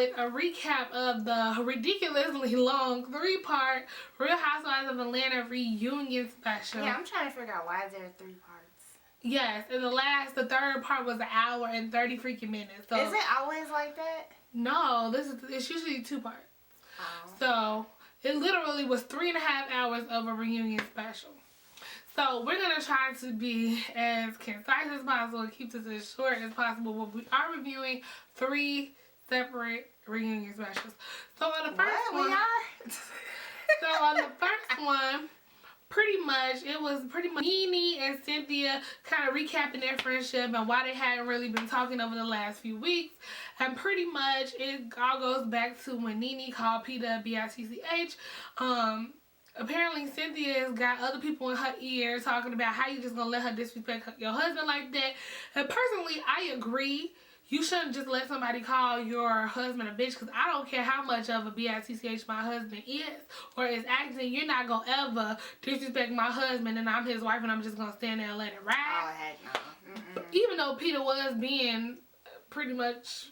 with a recap of the ridiculously long 3-part Real Housewives of Atlanta reunion special. Yeah, I'm trying to figure out why there are 3 parts. Yes, and the third part was an hour and 30 freaking minutes. So is it always like that? No, it's usually 2 parts. Oh. So it literally was 3.5 hours of a reunion special. So we're going to try to be as concise as possible and keep this as short as possible. But we are reviewing 3 separate reunion specials. So on the first one, pretty much Nene and Cynthia kind of recapping their friendship and why they hadn't really been talking over the last few weeks. And pretty much it all goes back to when Nene called Peter B-I-T-C-H. Apparently Cynthia's got other people in her ear talking about how you just gonna let her disrespect your husband like that. And personally, I agree. You shouldn't just let somebody call your husband a bitch, because I don't care how much of a B-I-T-C-H my husband is or is acting. You're not gonna ever disrespect my husband and I'm his wife and I'm just gonna stand there and let it ride. Oh, heck no. Even though Peter was being pretty much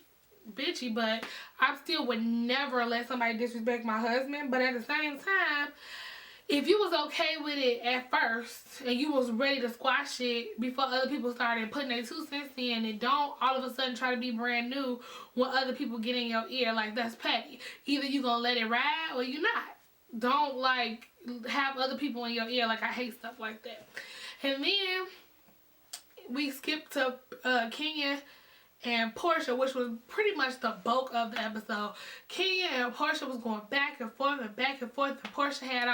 bitchy, but I still would never let somebody disrespect my husband. But at the same time, if you was okay with it at first and you was ready to squash it before other people started putting their 2 cents in, and don't all of a sudden try to be brand new when other people get in your ear. Like, that's petty. Either you gonna let it ride or you not. Don't like have other people in your ear. Like, I hate stuff like that. And then we skipped to Kenya and Portia, which was pretty much the bulk of the episode. Kenya and Portia was going back and forth and back and forth. And Portia had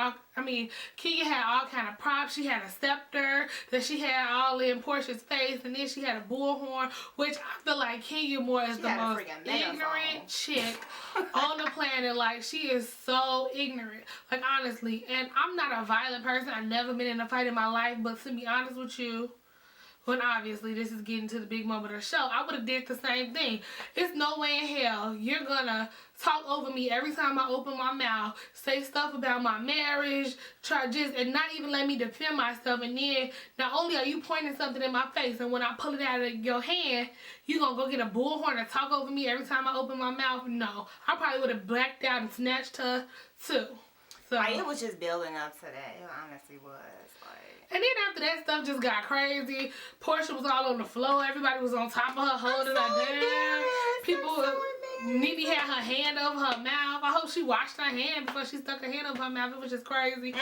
Kenya had all kind of props. She had a scepter that she had all in Portia's face, and then she had a bullhorn, which I feel like Kenya Moore is the most ignorant chick on the planet. Like, she is so ignorant. Like, honestly. And I'm not a violent person. I've never been in a fight in my life, but to be honest with you, when obviously this is getting to the big moment of the show, I would have did the same thing. It's no way in hell you're gonna talk over me every time I open my mouth, say stuff about my marriage, and not even let me defend myself. And then not only are you pointing something in my face, and when I pull it out of your hand, you gonna go get a bullhorn and talk over me every time I open my mouth? No, I probably would have blacked out and snatched her too. So, like, it was just building up to that. It honestly was. Like, and then after that, stuff just got crazy. Portia was all on the floor. Everybody was on top of her, holding her down. Nene had her hand over her mouth. I hope she washed her hand before she stuck her hand over her mouth. It was just crazy.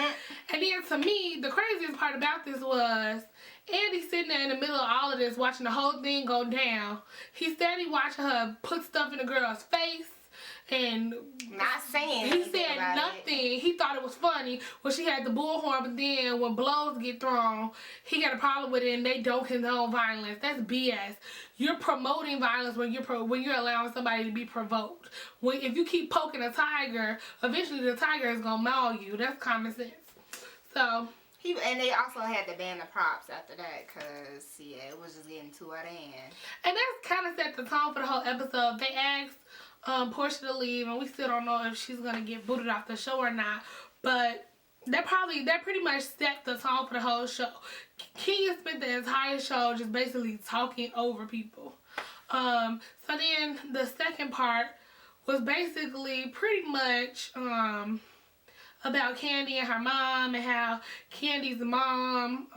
And then to me, the craziest part about this was Andy sitting there in the middle of all of this, watching the whole thing go down. He steady watching her put stuff in the girl's face. And not saying he said nothing. He thought it was funny when she had the bullhorn, but then when blows get thrown, he got a problem with it, and they don't condone violence. That's BS. You're promoting violence when you're allowing somebody to be provoked. If you keep poking a tiger, eventually the tiger is gonna maul you. That's common sense. So. And they also had to ban the props after that, because, yeah, it was just getting too out of hand. And that's kind of set the tone for the whole episode. They asked Portia to leave, and we still don't know if she's going to get booted off the show or not. But that pretty much set the tone for the whole show. Kenya spent the entire show just basically talking over people. So then the second part was basically pretty much about Candy and her mom, and how Candy's mom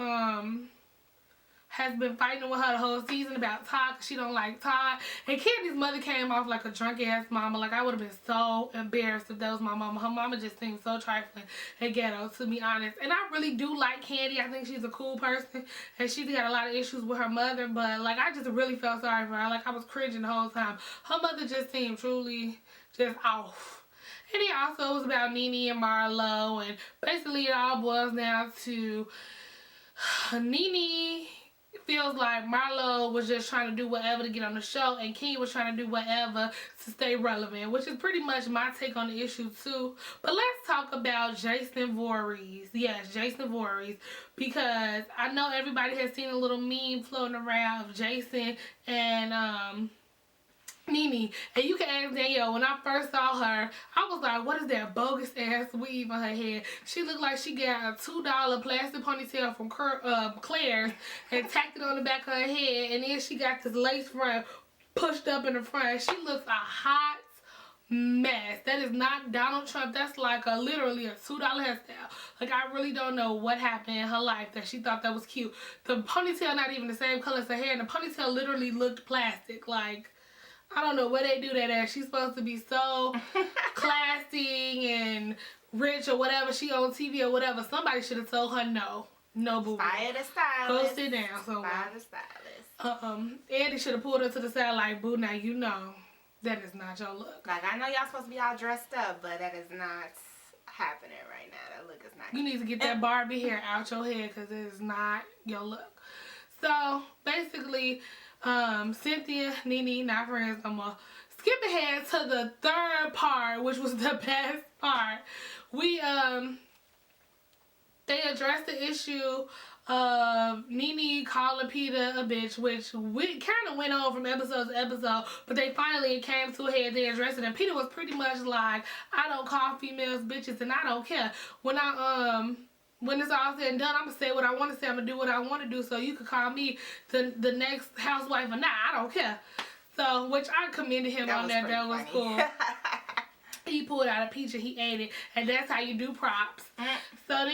has been fighting with her the whole season about Todd, because she don't like Todd. And Candy's mother came off like a drunk ass mama. Like, I would have been so embarrassed if that was my mama. Her mama just seems so trifling and ghetto, to be honest. And I really do like Candy. I think she's a cool person, and she's got a lot of issues with her mother, but like, I just really felt sorry for her. Like, I was cringing the whole time. Her mother just seemed truly just off. And it also was about Nene and Marlo, and basically it all boils down to Nene feels like Marlo was just trying to do whatever to get on the show, and Kenya was trying to do whatever to stay relevant, which is pretty much my take on the issue too. But let's talk about Jason Voorhees. Yes, Jason Voorhees, because I know everybody has seen a little meme floating around of Jason and Nene, and you can ask Danielle. When I first saw her, I was like, what is that bogus ass weave on her head? She looked like she got a $2 plastic ponytail from Claire's and tacked it on the back of her head, and then she got this lace front pushed up in the front. She looks a hot mess. That is not Donald Trump. That's like literally a $2 hairstyle. Like, I really don't know what happened in her life that she thought that was cute. The ponytail not even the same color as her hair, and the ponytail literally looked plastic. Like, I don't know where they do that at. She's supposed to be so classy and rich or whatever. She on TV or whatever. Somebody should have told her no. No, boo. Fire the stylist. Go sit down. So, Fire the stylist. Andy should have pulled her to the side like, boo, now you know that is not your look. Like, I know y'all supposed to be all dressed up, but that is not happening right now. That look is not. You need to get that Barbie hair out your head because it is not your look. So, basically, Cynthia, Nene, not friends no more. Skip ahead to the third part, which was the best part. They addressed the issue of Nene calling Peter a bitch, which we kind of went on from episode to episode, but they finally came to a head. They addressed it, and Peter was pretty much like, I don't call females bitches, and I don't care. When it's all said and done, I'm gonna say what I want to say. I'm gonna do what I want to do. So you could call me the next housewife or not. I don't care. So, which I commended him on that. That was cool. He pulled out a peach and he ate it, and that's how you do props. So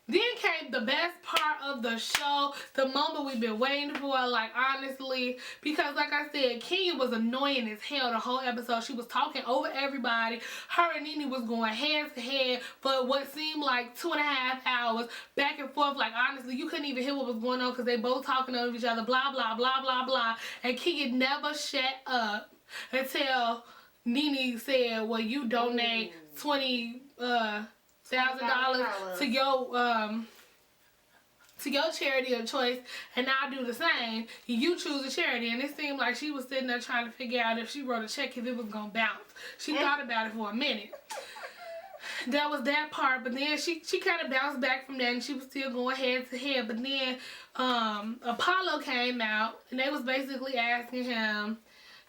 then came the best part of the show, the moment we've been waiting for, like, honestly, because like I said, Kenya was annoying as hell the whole episode. She was talking over everybody. Her and Nene was going head to head for what seemed like 2.5 hours, back and forth. Like, honestly, you couldn't even hear what was going on because they both talking over each other, blah, blah, blah, blah, blah. And Kenya never shut up until Nene said, well, you donate $20,000 to your charity of choice, and I'll do the same. You choose a charity. And it seemed like she was sitting there trying to figure out if she wrote a check, if it was gonna bounce. She thought about it for a minute. That was that part, but then she kind of bounced back from that, and she was still going head to head. But then Apollo came out, and they was basically asking him,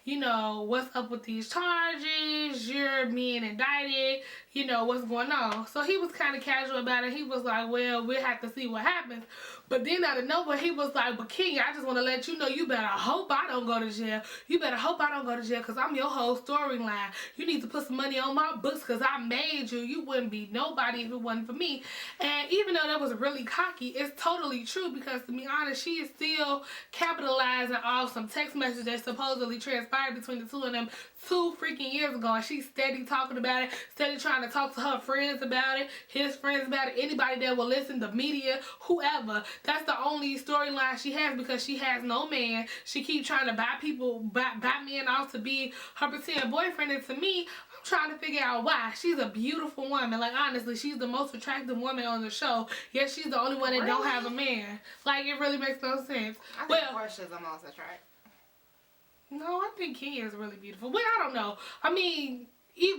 you know, what's up with these charges? You're being indicted. You know, what's going on? So he was kind of casual about it. He was like, well, we'll have to see what happens. But then out of nowhere, he was like, but Kenya, I just want to let you know, you better hope I don't go to jail. You better hope I don't go to jail because I'm your whole storyline. You need to put some money on my books because I made you. You wouldn't be nobody if it wasn't for me. And even though that was really cocky, it's totally true because, to be honest, she is still capitalizing off some text messages that supposedly transpired between the two of them 2 freaking years ago. And she's steady talking about it, steady trying to talk to her friends about it, his friends about it, anybody that will listen, the media, whoever. That's the only storyline she has because she has no man. She keeps trying to buy men off to be her pretend boyfriend. And to me, I'm trying to figure out why. She's a beautiful woman. Like, honestly, she's the most attractive woman on the show. Yet she's the only one that don't have a man. Like, it really makes no sense. I think Portia's the most attractive. No, I think Kenya is really beautiful. Well, I don't know. I mean,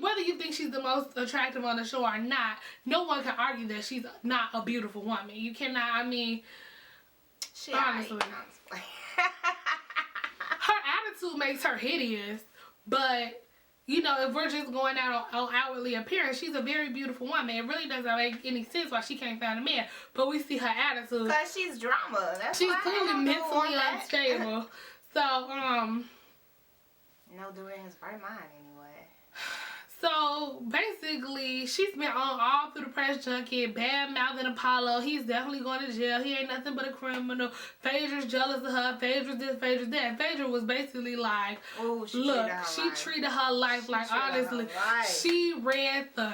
whether you think she's the most attractive on the show or not, no one can argue that she's not a beautiful woman. You cannot, I mean, she honestly. Her attitude makes her hideous, but, you know, if we're just going out on outwardly appearance, she's a very beautiful woman. It really doesn't make any sense why she can't find a man, but we see her attitude. Because she's drama. That's she's clearly mentally unstable. So, no doing his right mind anyway. So basically, she's been on all through the press junket, bad mouthing Apollo. He's definitely going to jail. He ain't nothing but a criminal. Phaedra's jealous of her. Phaedra's this, Phaedra's that. Phaedra was basically like, ooh, she treated her life like, honestly, she read the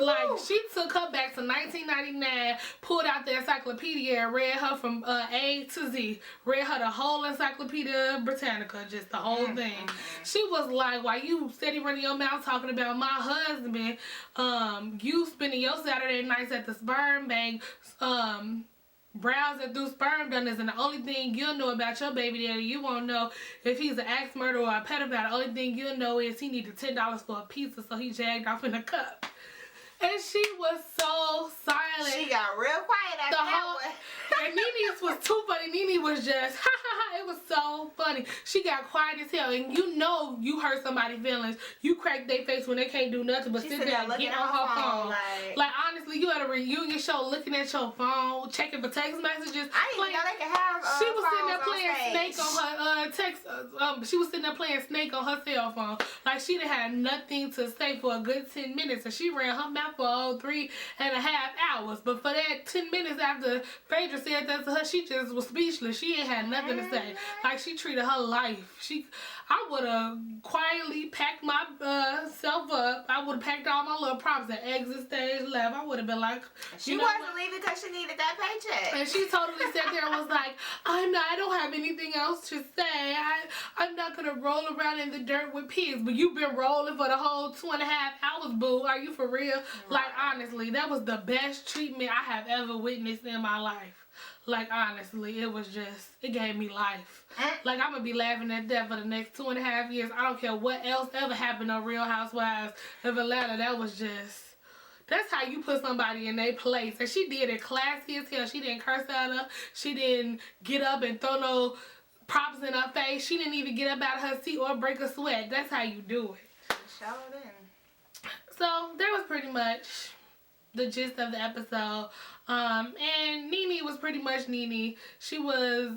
like, she took her back to 1999, pulled out the encyclopedia and read her from A to Z. Read her the whole Encyclopedia Britannica, just the whole thing. She was like, why you steady running your mouth talking about my husband, you spending your Saturday nights at the sperm bank, browsing through sperm donors, and the only thing you'll know about your baby daddy, you won't know if he's an axe murderer or a pedophile. The only thing you'll know is he needed $10 for a pizza, so he jagged off in a cup. And she was so silent. She got real quiet after that one. And Nene's was too funny. Nene was just, ha ha ha. It was so funny. She got quiet as hell. And you know you hurt somebody's feelings. You crack their face when they can't do nothing but sit there and get on her phone. Like, honestly, you at a reunion show looking at your phone, checking for text messages. I didn't even know they could have She was sitting there playing stage. Snake on her text. She was sitting there playing Snake on her cell phone. Like, she done had nothing to say for a good 10 minutes. And she ran her mouth for 3.5 hours. But for that 10 minutes after Phaedra said that to her, she just was speechless. She ain't had nothing to say. Like, she treated her life. I would have quietly packed my self up. I would have packed all my little props and exit stage left. I would have been like, she wasn't leaving because she needed that paycheck. And she totally sat there and was like, I don't have anything else to say. I'm not gonna roll around in the dirt with pigs. But you've been rolling for the whole 2.5 hours, boo. Are you for real? Right. Like, honestly, that was the best treatment I have ever witnessed in my life. Like, honestly, it gave me life. Like, I'm going to be laughing at that for the next 2.5 years. I don't care what else ever happened on Real Housewives of Atlanta. That's how you put somebody in their place. And she did it classy as hell. She didn't curse at her. She didn't get up and throw no props in her face. She didn't even get up out of her seat or break a sweat. That's how you do it. Sure didn't. So, that was pretty much the gist of the episode. And Nene was pretty much Nene. She was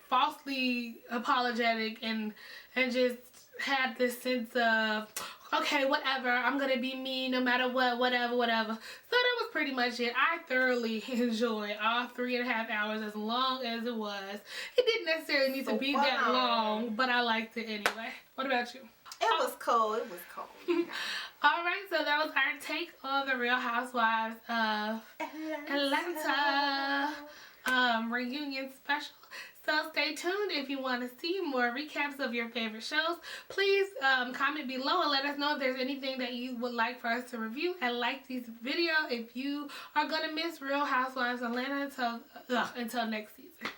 falsely apologetic and just had this sense of, okay, whatever, I'm gonna be me no matter what, whatever. So that was pretty much it. I thoroughly enjoyed all 3.5 hours, as long as it was. It didn't necessarily need to be that long, but I liked it anyway. What about you? It was cool. It was cool. Alright, so that was our take on the Real Housewives of Atlanta reunion special. So stay tuned if you want to see more recaps of your favorite shows. Please comment below and let us know if there's anything that you would like for us to review. And like this video if you are going to miss Real Housewives of Atlanta until next season.